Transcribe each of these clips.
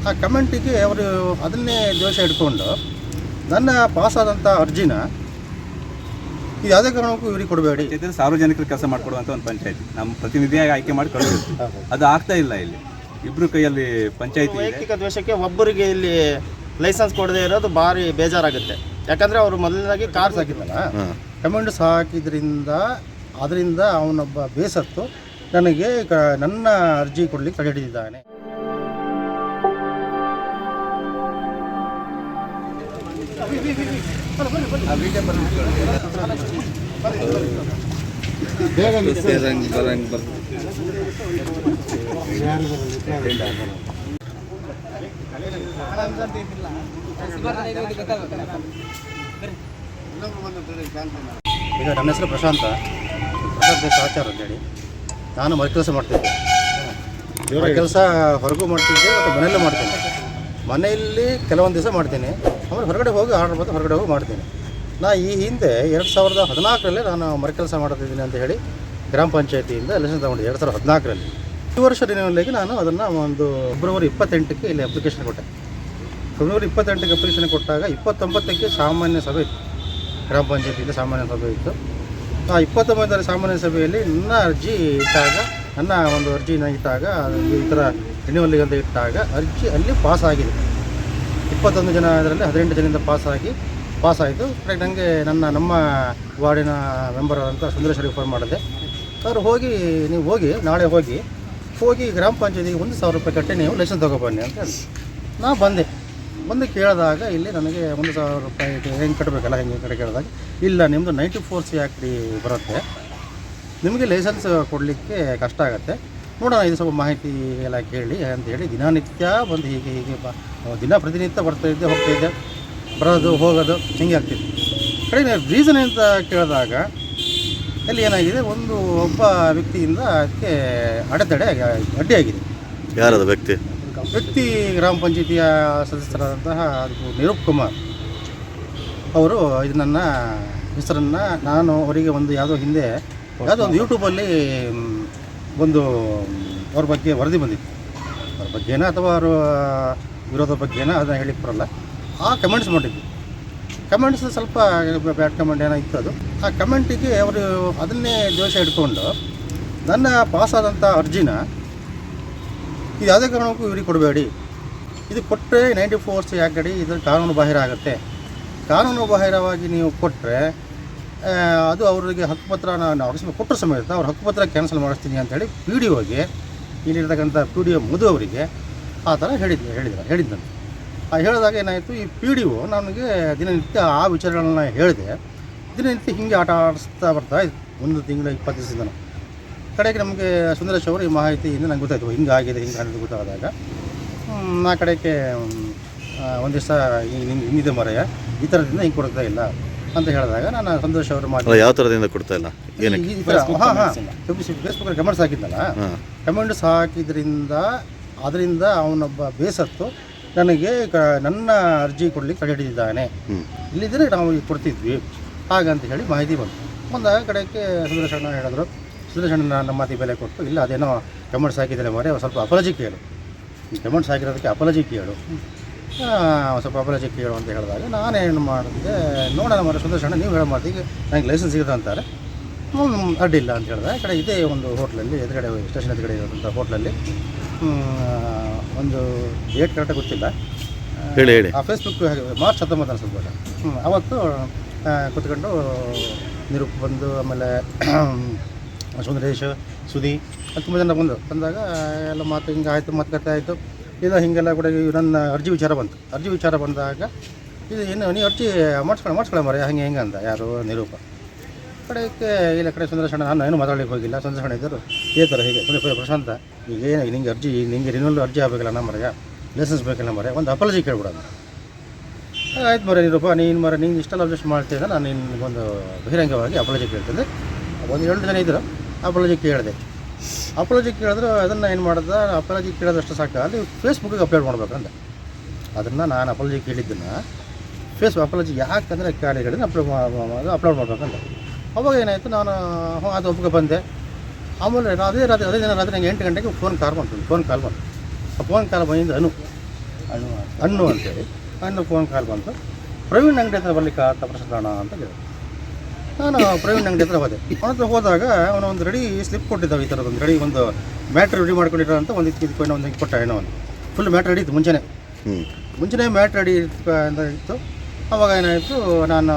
ಆ ಕಮೆಂಟಿಗೆ ಅವರು ಅದನ್ನೇ ದೋಷ ಇಟ್ಕೊಂಡು ನನ್ನ ಪಾಸಾದಂಥ ಅರ್ಜಿನ ಇದು ಯಾವುದೇ ಕಾರಣಕ್ಕೂ ಇವ್ರಿಗೆ ಕೊಡಬೇಡಿ. ಸಾರ್ವಜನಿಕರು ಕೆಲಸ ಮಾಡಿಕೊಡುವಂಥ ಒಂದು ಪಂಚಾಯತಿ ನಮ್ಮ ಪ್ರತಿನಿಧಿಯಾಗಿ ಆಯ್ಕೆ ಮಾಡಿ ಕಳಿಸಿದ್ರು. ಅದು ಆಗ್ತಾ ಇಲ್ಲ. ಇಲ್ಲಿ ಇಬ್ಬರು ಕೈಯಲ್ಲಿ ಪಂಚಾಯತಿ ವೈಯಕ್ತಿಕ ದ್ವೇಷಕ್ಕೆ ಒಬ್ಬರಿಗೆ ಇಲ್ಲಿ ಲೈಸೆನ್ಸ್ ಕೊಡದೇ ಇರೋದು ಭಾರಿ ಬೇಜಾರಾಗುತ್ತೆ. ಯಾಕಂದರೆ ಅವರು ಮೊದಲನೇದಾಗಿ ಕಾರ್ ಹಾಕಿದ್ನಲ್ಲ, ಕಮೆಂಟ್ಸ್ ಹಾಕಿದ್ರಿಂದ ಅದರಿಂದ ಅವನೊಬ್ಬ ಬೇಸತ್ತು ನನಗೆ ನನ್ನ ಅರ್ಜಿ ಕೊಡಲಿಕ್ಕೆ ತಡೆ ಹಿಡಿದಿದ್ದಾನೆ. ಈಗ ನನ್ನ ಹೆಸರು ಪ್ರಶಾಂತ್ ಆಚಾರ ಅಂತೇಳಿ. ನಾನು ಮನೆ ಕೆಲಸ ಮಾಡ್ತಿದ್ದೆ. ಕೆಲಸ ಹೊರಗೂ ಮಾಡ್ತಿದ್ದೆ ಮತ್ತು ಮನೆಯಲ್ಲೂ ಮಾಡ್ತೀನಿ. ಮನೆಯಲ್ಲಿ ಕೆಲವೊಂದು ದಿವಸ ಮಾಡ್ತೀನಿ, ಆಮೇಲೆ ಹೊರಗಡೆ ಹೋಗಿ ಆರ್ಡರ್ ಬಂದು ಹೊರಗಡೆ ಹೋಗಿ ಮಾಡ್ತೀನಿ. ಈ ಹಿಂದೆ 2014ರಲ್ಲಿ ನಾನು ಮನೆ ಕೆಲಸ ಮಾಡ್ತಿದ್ದೀನಿ ಅಂತ ಹೇಳಿ ಗ್ರಾಮ ಪಂಚಾಯತಿಯಿಂದ ಲೈಸೆನ್ಸ್ ತಗೊಂಡಿದ್ದೆ 2014ರಲ್ಲಿ. ಈ ವರ್ಷ ರಿನ್ಯೂವಲ್ಗೆ ನಾನು ಅದನ್ನು ಒಂದು ಫೆಬ್ರವರಿ 28ಕ್ಕೆ ಇಲ್ಲಿ ಅಪ್ಲಿಕೇಶನ್ ಕೊಟ್ಟೆ. ಫೆಬ್ರವರಿ 28ಕ್ಕೆ ಅಪ್ಲಿಕೇಶನ್ ಕೊಟ್ಟಾಗ 29ಕ್ಕೆ ಸಾಮಾನ್ಯ ಸಭೆ ಇತ್ತು. ಗ್ರಾಮ ಪಂಚಾಯತಿಯಿಂದ ಸಾಮಾನ್ಯ ಸಭೆ ಇತ್ತು. ಆ 29ರ ಸಾಮಾನ್ಯ ಸಭೆಯಲ್ಲಿ ನನ್ನ ಅರ್ಜಿ ಇಟ್ಟಾಗ, ನನ್ನ ಒಂದು ಅರ್ಜಿನ ಇಟ್ಟಾಗ, ಈ ಥರ ರಿನ್ಯೂವಲ್ಗೆ ಅಂತ ಇಟ್ಟಾಗ ಅರ್ಜಿ ಅಲ್ಲಿ ಪಾಸಾಗಿದೆ. 21 ಜನ ಅದರಲ್ಲಿ 18 ಜನರಿಂದ ಪಾಸಾಯಿತು. ನನಗೆ ನಮ್ಮ ವಾರ್ಡಿನ ಮೆಂಬರ್ ಅಂತ ಸುಂದರೇಶ್ವರಿಗೆ ಫೋನ್ ಮಾಡಿದೆ. ಅವರು ನೀವು ನಾಳೆ ಹೋಗಿ ಗ್ರಾಮ ಪಂಚಾಯತಿಗೆ 1,000 ರೂಪಾಯಿ ಕಟ್ಟಿ ನೀವು ಲೈಸೆನ್ಸ್ ತೊಗೊಬನ್ನಿ ಅಂತ ಹೇಳಿ ನಾ ಬಂದು ಕೇಳಿದಾಗ ಇಲ್ಲಿ ನನಗೆ 1,000 ರೂಪಾಯಿ ಹೆಂಗೆ ಕಟ್ಟಬೇಕಲ್ಲ, ಹೆಂಗೆ ಕೇಳಿದಾಗ ಇಲ್ಲ ನಿಮ್ಮದು 94C ಆ್ಯಕ್ಟ್ ಬರುತ್ತೆ, ನಿಮಗೆ ಲೈಸೆನ್ಸ್ ಕೊಡಲಿಕ್ಕೆ ಕಷ್ಟ ಆಗುತ್ತೆ, ನೋಡೋಣ ಇದು ಸ್ವಲ್ಪ ಮಾಹಿತಿ ಎಲ್ಲ ಕೇಳಿ ಅಂತೇಳಿ ದಿನನಿತ್ಯ ಬಂದು ಹೀಗೆ ಪ್ರತಿನಿತ್ಯ ಬರ್ತಾಯಿದ್ದೆ, ಹೋಗ್ತಾಯಿದ್ದೆ, ಬರೋದು ಹೋಗೋದು ಹಿಂಗೆ ಆಗ್ತಿತ್ತು. ಕಡೆಗೆ ರೀಸನ್ ಅಂತ ಕೇಳಿದಾಗ ಅಲ್ಲಿ ಏನಾಗಿದೆ, ಒಬ್ಬ ವ್ಯಕ್ತಿಯಿಂದ ಅದಕ್ಕೆ ಅಡ್ಡಿಯಾಗಿದೆ. ಯಾರದು ವ್ಯಕ್ತಿ ಗ್ರಾಮ ಪಂಚಾಯತಿಯ ಸದಸ್ಯರಾದಂತಹ ನಿರೂಪ್ ಕುಮಾರ್ ಅವರು ಇದು ನನ್ನ ಹೆಸರನ್ನು ನಾನು ಅವರಿಗೆ ಯಾವುದೋ ಒಂದು ಯೂಟ್ಯೂಬಲ್ಲಿ ಅವ್ರ ಬಗ್ಗೆ ವರದಿ ಬಂದಿತ್ತು. ಅವ್ರ ಬಗ್ಗೆನೋ ಅಥವಾ ಅವರ ವಿರೋಧದ ಬಗ್ಗೆನೋ ಅದನ್ನು ಹೇಳಿಕ್ಕೆ ಬರೋಲ್ಲ. ಆ ಕಮೆಂಟ್ಸ್ ಮಾಡಿದ್ದು, ಕಮೆಂಟ್ಸ್ ಸ್ವಲ್ಪ ಬ್ಯಾಡ್ ಕಮೆಂಟ್ ಏನೋ ಇತ್ತು. ಅದು ಆ ಕಮೆಂಟಿಗೆ ಅವರು ಅದನ್ನೇ ದೋಷ ಇಟ್ಕೊಂಡು ನನ್ನ ಪಾಸಾದಂಥ ಅರ್ಜಿನ ಇದು ಯಾವುದೇ ಕಾರಣಕ್ಕೂ ಇವ್ರಿಗೆ ಕೊಡಬೇಡಿ, ಇದು ಕೊಟ್ಟರೆ 94C ಆ್ಯಕ್ಟ್ ಅಡಿ ಇದು ಕಾನೂನು ಬಾಹಿರ ಆಗುತ್ತೆ, ಕಾನೂನು ಬಾಹಿರವಾಗಿ ನೀವು ಕೊಟ್ಟರೆ ಅದು ಅವರಿಗೆ ಹಕ್ಕುಪತ್ರ ನಾನು ಕೊಟ್ಟರೆ ಸಮೇತ ಅವ್ರ ಹಕ್ಕುಪತ್ರ ಕ್ಯಾನ್ಸಲ್ ಮಾಡಿಸ್ತೀನಿ ಅಂತೇಳಿ PDOಗೆ, ಇಲ್ಲಿರ್ತಕ್ಕಂಥ PDO ಮಧು ಅವರಿಗೆ ಆ ಥರ ಹೇಳಿದ್ದಂತೆ. ಹೇಳಿದಾಗ ಏನಾಯಿತು, ಈ PDO ನನಗೆ ದಿನನಿತ್ಯ ಆ ವಿಚಾರಗಳನ್ನ ಹೇಳಿದೆ. ದಿನನಿತ್ಯ ಹಿಂಗೆ ಆಟ ಆಡಿಸ್ತಾ ಬರ್ತಾಯಿತ್ತು 1 ತಿಂಗಳ 20 ದಿವಸದಿಂದ. ಕಡೆಗೆ ನಮಗೆ ಸುಂದರೇಶ್ ಅವರು ಈ ಮಾಹಿತಿಯಿಂದ ನಂಗೆ ಗೊತ್ತಾಯಿತು, ಹಿಂಗಾಗಿದೆ ಗೊತ್ತಾದಾಗ ನಾ ಕಡೆಗೆ ಒಂದು ದಿವಸ ಹಿಂಗಿದೆ ಮರೆಯ ಈ ಥರದಿಂದ ಹಿಂಗೆ ಕೊಡ್ತಾ ಇಲ್ಲ ಅಂತ ಹೇಳಿದಾಗ ನಾನು ಸಂತೋಷ್ ಅವರು ಮಾಡಿ ಯಾವ ಥರದಿಂದ ಕೊಡ್ತಾ ಇಲ್ಲ ಫೇಸ್ಬುಕ್ಕಲ್ಲಿ ಕಮೆಂಟ್ಸ್ ಹಾಕಿದ್ನಲ್ಲ, ಕಮೆಂಟ್ಸ್ ಹಾಕಿದ್ರಿಂದ ಅದರಿಂದ ಅವನೊಬ್ಬ ಬೇಸತ್ತು ನನಗೆ ನನ್ನ ಅರ್ಜಿ ಕೊಡಲಿಕ್ಕೆ ತಡೆ ಹಿಡಿದಿದ್ದಾನೆ, ಇಲ್ಲಿದ್ದರೆ ನಾವು ಕೊಡ್ತಿದ್ವಿ ಹಾಗಂತ ಹೇಳಿ ಮಾಹಿತಿ ಬಂದಾಗ ಕಡೆಗೆ ಸುಂದರೇಶ್ ಅಣ್ಣ ಹೇಳಿದ್ರು. ಸುಂದರೇಶ್ ಅಣ್ಣ ನಮ್ಮ ಮಾತಿ ಬೆಲೆ ಕೊಟ್ಟು, ಇಲ್ಲ ಅದೇನೋ ಕಮೆಂಟ್ಸ್ ಹಾಕಿದ್ದಾರೆ ಮರೆ, ಸ್ವಲ್ಪ ಅಪಾಲಜಿ ಕೇಳು, ಈ ಕಮೆಂಟ್ಸ್ ಹಾಕಿರೋದಕ್ಕೆ ಅಪಾಲಜಿ ಕೇಳು, ಸ್ವಲ್ಪ ಅಪಾಲಜಿ ಕೇಳು ಅಂತ ಹೇಳಿದಾಗ ನಾನೇನು ಮಾಡಿದೆ, ನೋಡೋಣ ಮರ ಸುಂದರೇಶ್ ಅಣ್ಣ ನೀವು ಹೇಳೋ ಮಾತಿಗೆ ನನಗೆ ಲೈಸೆನ್ಸ್ ಸಿಗುತ್ತೆ ಅಂತಾರೆ, ಅಡ್ಡಿಲ್ಲ ಅಂತ ಹೇಳಿದೆ. ಕಡೆ ಇದೇ ಒಂದು ಹೋಟ್ಲಲ್ಲಿ ಎದುರುಗಡೆ ಸ್ಟೇಷನ್ ಎದುರುಗಡೆ ಇರೋಂಥ ಹೋಟ್ಲಲ್ಲಿ ಒಂದು ಡೇಟ್ ಕರೆಕ್ಟಾಗಿ ಗೊತ್ತಿಲ್ಲ, ಹೇಳಿ ಆ ಫೇಸ್ಬುಕ್ ಮಾರ್ಚ್ 19 ಅನ್ಸುತ್ತೆ. ಅವತ್ತು ಕೂತ್ಕೊಂಡು ನಿರೂಪ್ ಬಂದು, ಆಮೇಲೆ ಸುಂದರೇಶ್, ಸುದಿ ತುಂಬ ಜನ ಬಂದಾಗ ಎಲ್ಲ ಮಾತು ಹಿಂಗೆ ಆಯಿತು, ಮಾತುಕತೆ ಆಯಿತು. ಇದು ಹೀಗೆಲ್ಲ ಕೂಡ ನನ್ನ ಅರ್ಜಿ ವಿಚಾರ ಬಂದಾಗ ಇದು ನೀವು ಅರ್ಜಿ ಮಾಡಿಸ್ಕೊಳ್ಳೋ ಮರ ಹಿಂಗೆ ಅಂದ ಯಾರು ನಿರೂಪ. ಕಡೆಗೆ ಇಲ್ಲ ಸುಂದರೇಶ್ ಅಣ್ಣ ನಾನು ಏನು ಮಾತಾಡಲಿಕ್ಕೆ ಹೋಗಿಲ್ಲ. ಸುಂದರೇಶ್ ಅಣ್ಣ ಇದ್ದರು ಈ ಥರ ಹೀಗೆ ಪ್ರಶಾಂತ ಈಗ ನಿಂಗೆ ರಿನ್ಯೂವಲ್ ಅರ್ಜಿ ಆಗಬೇಕಲ್ಲ ನಮ್ಮ ಲೈಸೆನ್ಸ್ ಬೇಕಲ್ಲ ಒಂದು ಅಪಾಲಜಿ ಕೇಳ್ಬಿಡೋದು. ಆಯ್ತು ಮರ ನಿರೂಪ, ನೀನು ಇಷ್ಟೆಲ್ಲ ಅಬ್ಜೆಕ್ಷನ್ ಮಾಡ್ತಿದ್ದೆ, ನಾನು ನಿನಗೊಂದು ಬಹಿರಂಗವಾಗಿ ಅಪಾಲಜಿ ಕೇಳ್ತಿದ್ದೆ. ಒಂದು 2 ಜನ ಇದ್ದರು, ಅಪಾಲಜಿ ಕೇಳಿದ್ರು. ಅದನ್ನು ಏನು ಮಾಡಿದೆ, ಅಪಾಲಜಿ ಕೇಳೋದಷ್ಟು ಸಾಕು, ಅಲ್ಲಿ ಫೇಸ್ಬುಕ್ಕಿಗೆ ಅಪ್ಲೋಡ್ ಮಾಡ್ಬೇಕಂತ. ಅದನ್ನು ನಾನು ಅಪಾಲಜಿ ಕೇಳಿದ್ದನ್ನು ಅಪಾಲಜಿ ಯಾಕಂದರೆ ಹೇಳಿದ್ರೆ ಅಪ್ಲೋಡ್ ಮಾಡ್ಬೇಕಂತ. ಅವಾಗ ಏನಾಯಿತು, ನಾನು ಅದು ಒಪ್ಪಿಗೆ ಬಂದೆ. ಆಮೇಲೆ ಅದೇ ದಿನ ರಾತ್ರಿ ನಂಗೆ 8 ಗಂಟೆಗೆ ಫೋನ್ ಕಾಲ್ ಬಂತು. ಆ ಫೋನ್ ಕಾಲ್ ಬಂದಿದ್ದು ಹಣ್ಣು ಅಂತೇಳಿ ಹಣ್ಣು ಫೋನ್ ಕಾಲ್ ಬಂತು, ಪ್ರವೀಣ್ ಅಂಗಡಿ ಹತ್ರ ಬರ್ಲಿಕ್ಕೆ ಅಂತ ಪ್ರಸಾದ್ ಅಣ್ಣ ಅಂತ ಹೇಳಿದೆ. ನಾನು ಪ್ರವೀಣ್ ಅಂಗಡಿ ಹತ್ರ ಹೋದೆ. ಅವನ ಹತ್ರ ಹೋದಾಗ ಅವನು ಒಂದು ರೆಡಿ ಸ್ಲಿಪ್ ಕೊಟ್ಟಿದ್ದಾವೆ, ಈ ಥರದ್ದು ಒಂದು ರೆಡಿ ಒಂದು ಮ್ಯಾಟ್ ರೆಡಿ ಮಾಡ್ಕೊಂಡಿರೋ ಅಂತ ಒಂದು ಇದಕ್ಕೆ ಒಂದು ಕೊಟ್ಟ ಹೆಣ್ಣವನು. ಫುಲ್ ಮ್ಯಾಟ್ ರೆಡಿ ಇತ್ತು ಮುಂಚೆನೇ ಮ್ಯಾಟ್ ರೆಡಿ ಅಂತ ಇತ್ತು. ಅವಾಗ ಏನಾಯಿತು, ನಾನು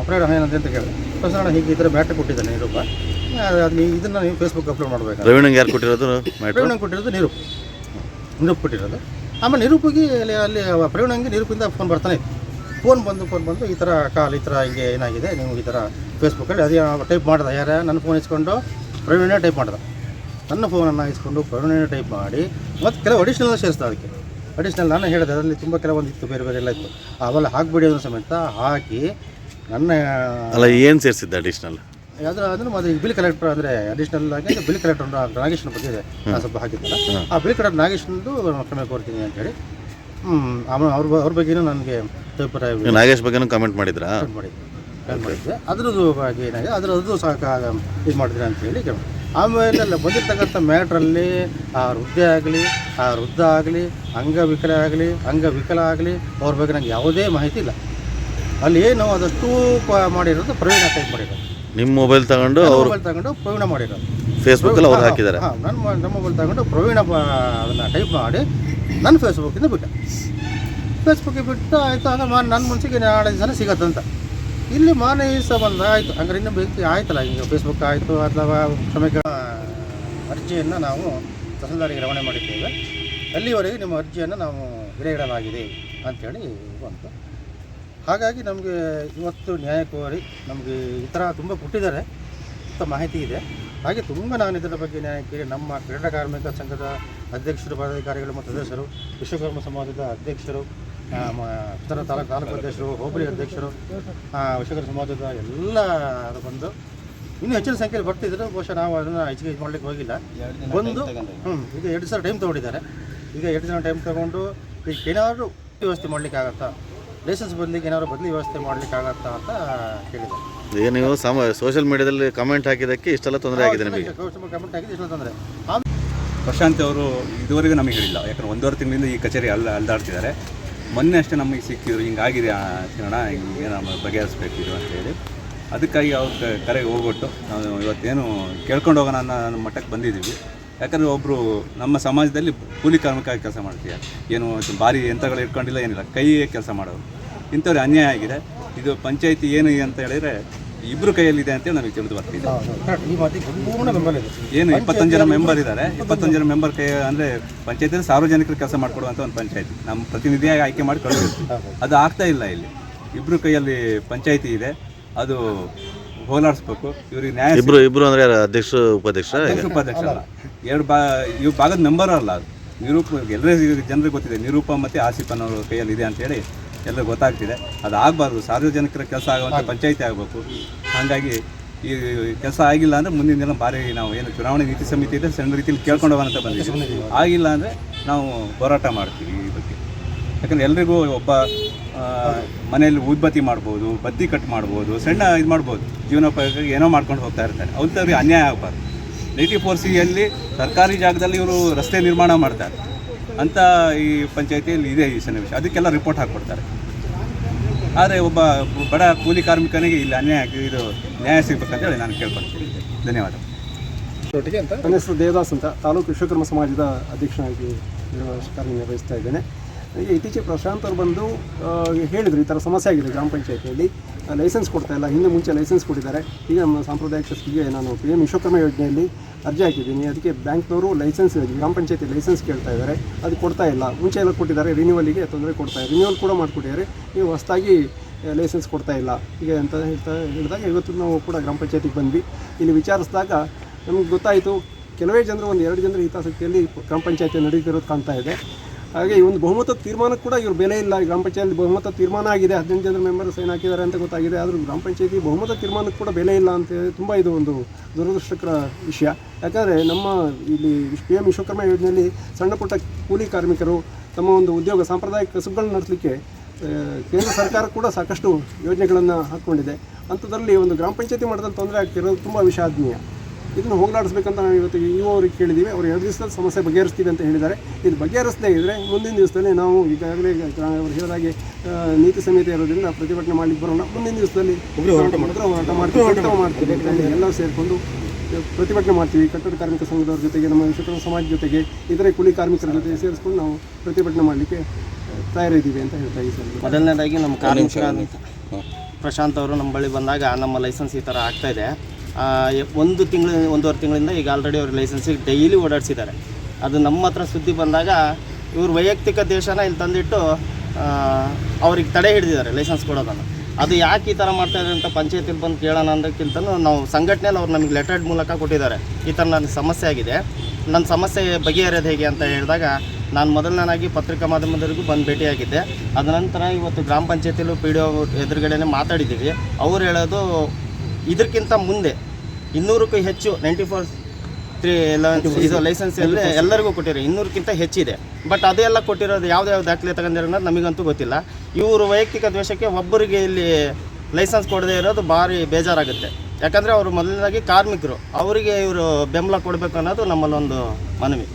ಪ್ರವೀಣ್ ಏನಂತ ಕೇಳಿದೆ, ಪ್ರಸಾದ್ ಅಣ್ಣ ಹೀಗೆ ಈ ಥರ ಮ್ಯಾಟ್ ಕೊಟ್ಟಿದ್ದಾನೆ ನಿರೂಪ, ಅದು ಇದನ್ನು ನೀವು ಫೇಸ್ಬುಕ್ ಅಪ್ಲೋಡ್ ಮಾಡಬೇಕು. ಪ್ರವೀಣಂಗೆ ಯಾರು ಕೊಟ್ಟಿರೋದು? ಪ್ರವೀಣಂಗೆ ಕೊಟ್ಟಿರೋದು ನಿರೂಪ್ ಕೊಟ್ಟಿರೋದು. ಆಮೇಲೆ ನಿರೂಪಿಗೆ ಅಲ್ಲಿ ಪ್ರವೀಣಂಗೆ ನಿರೂಪಿಂದ ಫೋನ್ ಬರ್ತಾನೆ ಇತ್ತು. ಫೋನ್ ಬಂದು ಈ ಥರ ಈ ಥರ ಹಿಂಗೆ ಏನಾಗಿದೆ, ನೀವು ಈ ಥರ ಫೇಸ್ಬುಕ್ಕಲ್ಲಿ ಅದೇ ಟೈಪ್ ಮಾಡ್ದೆ. ಯಾರ ನನ್ನ ಫೋನ್ ಇಸ್ಕೊಂಡು ಪ್ರವೀಣನೇ ಟೈಪ್ ಮಾಡ್ದೆ. ನನ್ನ ಫೋನನ್ನು ಇಸ್ಕೊಂಡು ಪ್ರವೀಣನೇ ಟೈಪ್ ಮಾಡಿ ಮತ್ತು ಕೆಲವು ಅಡಿಷ್ನಲ್ ಸೇರಿಸ್ದೆ. ಅದಕ್ಕೆ ಅಡಿಷ್ನಲ್ ನಾನು ಹೇಳಿದೆ, ಅದರಲ್ಲಿ ತುಂಬ ಕೆಲವೊಂದು ಇತ್ತು, ಬೇರೆ ಬೇರೆ ಎಲ್ಲ ಇತ್ತು. ಅವೆಲ್ಲ ಹಾಕ್ಬಿಡಿ ಅದನ್ನು ಸಮೇತ ಹಾಕಿ ನನ್ನ ಅಲ್ಲ ಏನು ಸೇರಿಸಿದ್ದ ಅಡಿಷ್ನಲ್? ಯಾವ್ದು ಅಂದರೆ ಅದು ಬಿಲ್ ಕಲೆಕ್ಟರ್ ಅಂದರೆ ಅಡಿಷ್ನಲ್ ಆಗಿ ಬಿಲ್ ಕಲೆಕ್ಟರ್ ನಾಗೇಶ್ನ ಬಗ್ಗೆ ಇದೆ, ನಾನು ಸ್ವಲ್ಪ ಹಾಕಿದ್ದಲ್ಲ. ಆ ಬಿಲ್ ಕಲೆಕ್ಟರ್ ನಾಗೇಶ್ನದು ಕ್ಷಮೆ ಕೋರ್ತೀನಿ ಅಂತೇಳಿ ಆಮೇಲೆ ಅವ್ರ ಬಗ್ಗೆನೂ ನನಗೆ ನಾಗೇಶ್ ಬಗ್ಗೆನೂ ಕಮೆಂಟ್ ಮಾಡಿದ್ರಾ? ಮಾಡಿದ್ದೆ. ಅದ್ರದ್ದು ಬಗ್ಗೆ ಏನಾಗಿದೆ ಅದು ಸಾಕ ಇದು ಮಾಡಿದ್ರೆ ಅಂತೇಳಿ ಕೇಳಿ. ಆಮೇಲೆ ಅಲ್ಲ ಬಂದಿರ್ತಕ್ಕಂಥ ಮ್ಯಾಟ್ರಲ್ಲಿ ಆ ವೃದ್ಧ ಆಗಲಿ ಅಂಗವಿಕಲ ಆಗಲಿ ಅವ್ರ ಬಗ್ಗೆ ನನಗೆ ಯಾವುದೇ ಮಾಹಿತಿ ಇಲ್ಲ. ಅಲ್ಲಿ ಏನು ಅದಷ್ಟು ಮಾಡಿರೋದು ಪ್ರವೀಣ ಟೈಪ್ ಮಾಡಿರೋದು. ನಿಮ್ಮ ಮೊಬೈಲ್ ತಗೊಂಡು ಪ್ರವೀಣ ಮಾಡಿರೋದು ಫೇಸ್ಬುಕ್ಕಲ್ಲಿ ಅವ್ರು ಹಾಕಿದ್ದಾರೆ. ನಮ್ಮ ಮೊಬೈಲ್ ತಗೊಂಡು ಪ್ರವೀಣ ಅದನ್ನು ಟೈಪ್ ಮಾಡಿ ನನ್ನ ಫೇಸ್ಬುಕ್ಕಿಂದ ಫೇಸ್ಬುಕ್ಕಿಗೆ ಬಿಟ್ಟು ಆಯಿತು. ಆಗ ನನ್ನ ಮನಸ್ಸಿಗೆ ನಾಳೆ ದಿವಸ ಸಿಗತ್ತಂತ ಇಲ್ಲಿ ಮಾನವೀಯ ಸಂಬಂಧ ಆಯಿತು. ಹಂಗಾರೆ ಇನ್ನೂ ವ್ಯಕ್ತಿ ಆಯ್ತಲ್ಲ, ಈಗ ಫೇಸ್ಬುಕ್ ಆಯಿತು ಅಥವಾ ಕ್ಷಮೆಗೆ ಅರ್ಜಿಯನ್ನು ನಾವು ತಹಸೀಲ್ದಾರಿಗೆ ರವಾನೆ ಮಾಡಿದ್ದೇವೆ. ಅಲ್ಲಿವರೆಗೆ ನಿಮ್ಮ ಅರ್ಜಿಯನ್ನು ನಾವು ವಿಲೆ ಇಡಲಾಗಿದೆ ಅಂಥೇಳಿ ಬಂತು. ಹಾಗಾಗಿ ನಮಗೆ ಇವತ್ತು ನ್ಯಾಯ ಕೋರಿ ನಮಗೆ ಈ ಥರ ತುಂಬ ಕೊಟ್ಟಿದ್ದಾರೆ ಅಂತ ಮಾಹಿತಿ ಇದೆ. ಹಾಗೆ ತುಂಬ ನಾನು ಇದರ ಬಗ್ಗೆ ನ್ಯಾಯ ಕೇಳಿ ನಮ್ಮ ಕ್ರೀಡಾ ಕಾರ್ಮಿಕ ಸಂಘದ ಅಧ್ಯಕ್ಷರು, ಪದಾಧಿಕಾರಿಗಳು ಮತ್ತು ಸದಸ್ಯರು, ವಿಶ್ವಕರ್ಮ ಸಮಾಜದ ಅಧ್ಯಕ್ಷರು, ಇತರ ತಾಲೂಕು ಅಧ್ಯಕ್ಷರು, ಹೋಬಳಿ ಅಧ್ಯಕ್ಷರು, ವಿಶ್ವಕರ್ಮ ಸಮಾಜದ ಎಲ್ಲ ಬಂದು ಇನ್ನೂ ಹೆಚ್ಚಿನ ಸಂಖ್ಯೆಯಲ್ಲಿ ಬರ್ತಿದ್ರು. ಬಹುಶಃ ನಾವು ಅದನ್ನು ಹೆಚ್ಚಿಗೆ ಇದು ಮಾಡಲಿಕ್ಕೆ ಹೋಗಿಲ್ಲ. ಬಂದು ಈಗ 2 ಸಲ ಟೈಮ್ ತೊಗೊಂಡಿದ್ದಾರೆ. ಈಗ 2 ದಿನ ಟೈಮ್ ತೊಗೊಂಡು ಈಗ ಏನಾದರೂ ವ್ಯವಸ್ಥೆ ಮಾಡಲಿಕ್ಕಾಗತ್ತಾ, ಲೈಸೆನ್ಸ್ ಬದಲಿಗೆ ಏನಾದ್ರು ಬದಲಿ ವ್ಯವಸ್ಥೆ ಮಾಡಲಿಕ್ಕಾಗತ್ತಾ ಅಂತ ಕೇಳಿದ್ದಾರೆ. ಈಗ ನೀವು ಸೋಷಿಯಲ್ ಮೀಡಿಯಾದಲ್ಲಿ ಕಮೆಂಟ್ ಹಾಕಿದ್ದಕ್ಕೆ ಇಷ್ಟೆಲ್ಲ ತೊಂದರೆ ಆಗಿದೆ ನಿಮಗೆ? ಕಮೆಂಟ್ ಹಾಕಿದ್ದು ಇಷ್ಟೆಲ್ಲ ತೊಂದರೆ. ಪ್ರಶಾಂತ್ ಅವರು ಇದುವರೆಗೂ ನಮಗೆ ಹೇಳಿಲ್ಲ, ಯಾಕಂದರೆ 1.5 ತಿಂಗಳಿಂದ ಈ ಕಚೇರಿ ಅಲ್ದಾಡ್ತಿದ್ದಾರೆ. ಮೊನ್ನೆ ಅಷ್ಟೇ ನಮಗೆ ಸಿಕ್ಕಿದ್ರು, ಹಿಂಗಾಗಿದೆ ಅಣ್ಣ, ಹಿಂಗೆ ನಮ್ಮ ಬಗೆಹರಿಸ್ಬೇಕು ಇದು ಅಂತೇಳಿ. ಅದಕ್ಕಾಗಿ ಅವ್ರ ಕರೆಗೆ ಹೋಗ್ಬಿಟ್ಟು ನಾವು ಇವತ್ತೇನು ಕೇಳ್ಕೊಂಡು ಹೋಗೋಣ ಅನ್ನೋ ಮಟ್ಟಕ್ಕೆ ಬಂದಿದ್ದೀವಿ. ಯಾಕಂದರೆ ಒಬ್ಬರು ನಮ್ಮ ಸಮಾಜದಲ್ಲಿ ಕೂಲಿ ಕಾರ್ಮಿಕವಾಗಿ ಕೆಲಸ ಮಾಡ್ತಿದ್ದಾರೆ, ಏನು ಭಾರಿ ಯಂತ್ರಗಳು ಇಟ್ಕೊಂಡಿಲ್ಲ, ಏನಿಲ್ಲ, ಕೈಯೇ ಕೆಲಸ ಮಾಡೋರು. ಇಂಥವ್ರಿಗೆ ಅನ್ಯಾಯ ಆಗಿದೆ. ಇದು ಪಂಚಾಯಿತಿ ಏನು ಅಂತ ಹೇಳಿದರೆ ಇಬ್ಬರು ಕೈಯಲ್ಲಿದೆ ಅಂತೇಳಿ ನಮಗೆ ತಿಳಿದು ಬರ್ತಿದೆ. ಏನು 25 ಜನ ಮೆಂಬರ್ ಇದ್ದಾರೆ. 25 ಜನ ಮೆಂಬರ್ ಕೈ ಅಂದರೆ ಪಂಚಾಯತಿಯಲ್ಲಿ ಸಾರ್ವಜನಿಕರು ಕೆಲಸ ಮಾಡಿಕೊಡುವಂಥ ಒಂದು ಪಂಚಾಯತಿ ನಮ್ಮ ಪ್ರತಿನಿಧಿಯಾಗಿ ಆಯ್ಕೆ ಮಾಡಿ ಕಳಿಸಿರ್ತೀವಿ. ಅದು ಆಗ್ತಾ ಇಲ್ಲ. ಇಲ್ಲಿ ಇಬ್ಬರು ಕೈಯಲ್ಲಿ ಪಂಚಾಯತಿ ಇದೆ, ಅದು ಹೋಲಾಡಿಸ್ಬೇಕು. ಇವ್ರಿಗೆ ನ್ಯಾಯ ಇಬ್ರು ಅಂದರೆ ಅಧ್ಯಕ್ಷ ಉಪಾಧ್ಯಕ್ಷ ಅಲ್ಲ, ಇವ್ ಭಾಗದ ಮೆಂಬರ್ ಅಲ್ಲ. ಅದು ನಿರೂಪ ಎಲ್ಲರಿಗೂ ಜನರಿಗೆ ಗೊತ್ತಿದೆ. ನಿರೂಪ ಮತ್ತು ಆಸಿಫ್ ಅನ್ನೋರ ಕೈಯಲ್ಲಿ ಇದೆ ಅಂತೇಳಿ ಎಲ್ಲರಿಗೂ ಗೊತ್ತಾಗ್ತಿದೆ. ಅದು ಆಗಬಾರ್ದು. ಸಾರ್ವಜನಿಕರ ಕೆಲಸ ಆಗುವಂಥ ಪಂಚಾಯಿತಿ ಆಗಬೇಕು. ಹಾಗಾಗಿ ಈ ಕೆಲಸ ಆಗಿಲ್ಲ ಅಂದರೆ ಮುಂದಿನ ದಿನ ಭಾರಿ ನಾವು ಏನು ಚುನಾವಣೆ ನೀತಿ ಸಮಿತಿ ಇದೆ, ಸಣ್ಣ ರೀತಿಯಲ್ಲಿ ಕೇಳ್ಕೊಂಡು ಹೋಗೋಣ ಬಂದಿದ್ದೀವಿ. ಆಗಿಲ್ಲ ಅಂದರೆ ನಾವು ಹೋರಾಟ ಮಾಡ್ತೀವಿ ಈ ಬಗ್ಗೆ. ಯಾಕಂದರೆ ಎಲ್ರಿಗೂ ಒಬ್ಬ ಮನೆಯಲ್ಲಿ ಉದ್ಬತ್ತಿ ಮಾಡ್ಬೋದು, ಬತ್ತಿ ಕಟ್ ಮಾಡ್ಬೋದು, ಸಣ್ಣ ಇದು ಮಾಡ್ಬೋದು, ಜೀವನೋಪಾಯಕ್ಕೆ ಏನೋ ಮಾಡ್ಕೊಂಡು ಹೋಗ್ತಾ ಇರ್ತಾರೆ. ಅವ್ರಿಗೆ ಅನ್ಯಾಯ ಆಗಬಾರ್ದು. 94C ಸರ್ಕಾರಿ ಜಾಗದಲ್ಲಿ ಇವರು ರಸ್ತೆ ನಿರ್ಮಾಣ ಮಾಡ್ತಾರೆ ಅಂತ ಈ ಪಂಚಾಯತಿಯಲ್ಲಿ ಇದೆ ಈ ಸನ್ನಿವೇಶ. ಅದಕ್ಕೆಲ್ಲ ರಿಪೋರ್ಟ್ ಹಾಕ್ಕೊಡ್ತಾರೆ. ಆದರೆ ಒಬ್ಬ ಬಡ ಕೂಲಿ ಕಾರ್ಮಿಕನಿಗೆ ಇಲ್ಲಿ ಅನ್ಯಾಯ ಇದು ನ್ಯಾಯ ಸಿಗಬೇಕಂತೇಳಿ ನಾನು ಕೇಳ್ಕೊಳ್ತೀನಿ. ಧನ್ಯವಾದ. ನನ್ನ ಹೆಸರು ದೇವದಾಸ್ ಅಂತ, ತಾಲೂಕು ವಿಶ್ವಕರ್ಮ ಸಮಾಜದ ಅಧ್ಯಕ್ಷನಾಗಿ ಕಾರ್ಯನಿರ್ವಹಿಸ್ತಾ ಇದ್ದೇನೆ. ಇತ್ತೀಚೆಗೆ ಪ್ರಶಾಂತ್ ಅವರು ಬಂದು ಹೇಳಿದರು, ಈ ಥರ ಸಮಸ್ಯೆ ಆಗಿದೆ ಗ್ರಾಮ ಪಂಚಾಯತಿಯಲ್ಲಿ, ಲೈಸೆನ್ಸ್ ಕೊಡ್ತಾಯಿಲ್ಲ. ಹಿಂದೆ ಮುಂಚೆ ಲೈಸೆನ್ಸ್ ಕೊಟ್ಟಿದ್ದಾರೆ. ಈಗ ನಮ್ಮ ಸಾಂಪ್ರದಾಯಿಕ ಟ್ರಸ್ಟಿಗೆ ನಾನು PM ವಿಶ್ವಕರ್ಮ ಯೋಜನೆಯಲ್ಲಿ ಅರ್ಜಿ ಹಾಕಿದ್ದೀನಿ. ಅದಕ್ಕೆ ಬ್ಯಾಂಕ್ನವರು ಲೈಸೆನ್ಸ್, ಗ್ರಾಮ ಪಂಚಾಯತಿ ಲೈಸೆನ್ಸ್ ಕೇಳ್ತಾ ಇದ್ದಾರೆ, ಅದು ಕೊಡ್ತಾ ಇಲ್ಲ. ಮುಂಚೆ ಎಲ್ಲ ಕೊಟ್ಟಿದ್ದಾರೆ, ರಿನ್ಯೂವಲಿಗೆ ತೊಂದರೆ ಕೊಡ್ತಾಯಿದ್ದಾರೆ. ರಿನ್ಯೂವಲ್ ಕೂಡ ಮಾಡಿಕೊಟ್ಟಿದ್ದಾರೆ, ನೀವು ಹೊಸದಾಗಿ ಲೈಸೆನ್ಸ್ ಕೊಡ್ತಾ ಇಲ್ಲ ಈಗ ಅಂತ ಹೇಳಿದಾಗ ಇವತ್ತು ನಾವು ಕೂಡ ಗ್ರಾಮ ಪಂಚಾಯತಿಗೆ ಬಂದ್ವಿ. ಇಲ್ಲಿ ವಿಚಾರಿಸಿದಾಗ ನಮ್ಗೆ ಗೊತ್ತಾಯಿತು, ಕೆಲವೇ ಜನರು, 1-2 ಜನರ ಹಿತಾಸಕ್ತಿಯಲ್ಲಿ ಗ್ರಾಮ ಪಂಚಾಯತಿ ನಡೀತಿರೋದು ಕಾಣ್ತಾ ಇದೆ. ಹಾಗೆ ಈ ಒಂದು ಬಹುಮತ ತೀರ್ಮಾನಕ್ಕೆ ಕೂಡ ಇವ್ರು ಬೆಲೆ ಇಲ್ಲ. ಗ್ರಾಮ ಪಂಚಾಯತಿ ಬಹುಮತ ತೀರ್ಮಾನ ಆಗಿದೆ, 18 ಜನರ ಮೆಂಬರ್ ಸೈನ್ ಹಾಕಿದ್ದಾರೆ ಅಂತ ಗೊತ್ತಾಗಿದೆ. ಆದರೂ ಗ್ರಾಮ ಪಂಚಾಯತಿ ಬಹುಮತ ತೀರ್ಮಾನಕ್ಕೆ ಕೂಡ ಬೆಲೆ ಇಲ್ಲ ಅಂತ ತುಂಬ ಇದು ಒಂದು ದುರದೃಷ್ಟಕರ ವಿಷಯ. ಯಾಕಂದರೆ ನಮ್ಮ ಇಲ್ಲಿ PM ವಿಶ್ವಕರ್ಮ ಯೋಜನೆಯಲ್ಲಿ ಸಣ್ಣ ಪುಟ್ಟ ಕೂಲಿ ಕಾರ್ಮಿಕರು ತಮ್ಮ ಒಂದು ಉದ್ಯೋಗ ಸಾಂಪ್ರದಾಯಿಕ ಕಸುಬುಗಳನ್ನ ನಡೆಸಲಿಕ್ಕೆ ಕೇಂದ್ರ ಸರ್ಕಾರ ಕೂಡ ಸಾಕಷ್ಟು ಯೋಜನೆಗಳನ್ನು ಹಾಕ್ಕೊಂಡಿದೆ. ಅಂಥದ್ರಲ್ಲಿ ಒಂದು ಗ್ರಾಮ ಪಂಚಾಯತಿ ಮಟ್ಟದಲ್ಲಿ ತೊಂದರೆ ಆಗ್ತಿರೋದು ತುಂಬ ವಿಷಾದನೀಯ. ಇದನ್ನು ಹೋಗಲಾಡಿಸ್ಬೇಕಂತ ನಾವು ಇವತ್ತು ಅವ್ರಿಗೆ ಕೇಳಿದ್ದೀವಿ. ಅವರು 2 ದಿವಸದಲ್ಲಿ ಸಮಸ್ಯೆ ಬಗೆಹರಿಸ್ತೀವಿ ಅಂತ ಹೇಳಿದ್ದಾರೆ. ಇದು ಬಗೆಹರಿಸದೇ ಇದ್ದರೆ ಮುಂದಿನ ದಿವಸದಲ್ಲಿ ನಾವು ಈಗಾಗಲೇ ಅವರು ಹೇಳಿದಾಗೆ ನೀತಿ ಸಂಹಿತೆ ಇರೋದ್ರಿಂದ ಪ್ರತಿಭಟನೆ ಮಾಡಲಿಕ್ಕೆ ಬರೋಣ. ಮುಂದಿನ ದಿವಸದಲ್ಲಿ ಹೋರಾಟ ಮಾಡ್ತೀವಿ ಅಂತ ಹೇಳಿ ಎಲ್ಲರೂ ಸೇರಿಕೊಂಡು ಪ್ರತಿಭಟನೆ ಮಾಡ್ತೀವಿ. ಕಟ್ಟಡ ಕಾರ್ಮಿಕ ಸಂಘದವ್ರ ಜೊತೆಗೆ, ನಮ್ಮ ವಿಶ್ವಕರ್ಮ ಸಮಾಜ ಜೊತೆಗೆ, ಇತರೆ ಕೂಲಿ ಕಾರ್ಮಿಕರ ಜೊತೆಗೆ ಸೇರಿಸ್ಕೊಂಡು ನಾವು ಪ್ರತಿಭಟನೆ ಮಾಡಲಿಕ್ಕೆ ತಯಾರಿದ್ದೀವಿ ಅಂತ ಹೇಳ್ತಾ ಈ ಸರ್. ಮೊದಲನೇದಾಗಿ ನಮ್ಮ ಕಾರ್ಮಿಕ ಪ್ರಶಾಂತ್ ಅವರು ನಮ್ಮ ಬಳಿ ಬಂದಾಗ ನಮ್ಮ ಲೈಸೆನ್ಸ್ ಈ ಥರ ಆಗ್ತಾಯಿದೆ, 1 ತಿಂಗಳು 1.5 ತಿಂಗಳಿಂದ ಈಗ ಆಲ್ರೆಡಿ ಅವ್ರ ಲೈಸೆನ್ಸಿಗೆ ಡೈಲಿ ಓಡಾಡಿಸಿದ್ದಾರೆ. ಅದು ನಮ್ಮ ಹತ್ರ ಸುದ್ದಿ ಬಂದಾಗ ಇವರು ವೈಯಕ್ತಿಕ ದೇಶನ ಇಲ್ಲಿ ತಂದಿಟ್ಟು ಅವ್ರಿಗೆ ತಡೆ ಹಿಡಿದಿದ್ದಾರೆ ಲೈಸೆನ್ಸ್ ಕೊಡೋದನ್ನು. ಅದು ಯಾಕೆ ಈ ಥರ ಮಾಡ್ತಾಯಿದ್ದಾರೆ ಅಂತ ಪಂಚಾಯತಿಗೆ ಬಂದು ಕೇಳೋಣ ಅನ್ನೋಕ್ಕಿಂತ ನಾವು ಸಂಘಟನೆಯಲ್ಲಿ ಅವ್ರು ನಮಗೆ ಲೆಟರ್ ಮೂಲಕ ಕೊಟ್ಟಿದ್ದಾರೆ. ಈ ಥರ ನನ್ನ ಸಮಸ್ಯೆ ಆಗಿದೆ, ನನ್ನ ಸಮಸ್ಯೆ ಬಗೆಹರಿಯೋದು ಹೇಗೆ ಅಂತ ಹೇಳಿದಾಗ ನಾನು ಮೊದಲನೇದಾಗಿ ಪತ್ರಿಕಾ ಮಾಧ್ಯಮದವರಿಗೂ ಬಂದು ಭೇಟಿಯಾಗಿದ್ದೆ. ಅದ ನಂತರ ಇವತ್ತು ಗ್ರಾಮ ಪಂಚಾಯತಿಯಲ್ಲೂ PDO ಎದುರುಗಡೆನೇ ಮಾತಾಡಿದ್ದೀವಿ. ಅವ್ರು ಹೇಳೋದು ಇದಕ್ಕಿಂತ ಮುಂದೆ 200ಕ್ಕೂ ಹೆಚ್ಚು 94(3) ಇದು ಲೈಸೆನ್ಸಲ್ಲಿ ಎಲ್ಲರಿಗೂ ಕೊಟ್ಟಿರೋ 200ಕ್ಕಿಂತ ಹೆಚ್ಚಿದೆ. ಬಟ್ ಅದೆಲ್ಲ ಕೊಟ್ಟಿರೋದು ಯಾವ ದಾಖಲೆ ತಗೊಂಡಿರೋ ಅನ್ನೋದು ನಮಗಂತೂ ಗೊತ್ತಿಲ್ಲ. ಇವರು ವೈಯಕ್ತಿಕ ದ್ವೇಷಕ್ಕೆ ಒಬ್ಬರಿಗೆ ಇಲ್ಲಿ ಲೈಸೆನ್ಸ್ ಕೊಡದೇ ಇರೋದು ಭಾರಿ ಬೇಜಾರಾಗುತ್ತೆ. ಯಾಕಂದರೆ ಅವರು ಮೊದಲನೇದಾಗಿ ಕಾರ್ಮಿಕರು, ಅವರಿಗೆ ಇವರು ಬೆಂಬಲ ಕೊಡಬೇಕು ಅನ್ನೋದು ನಮ್ಮಲ್ಲೊಂದು ಮನವಿ.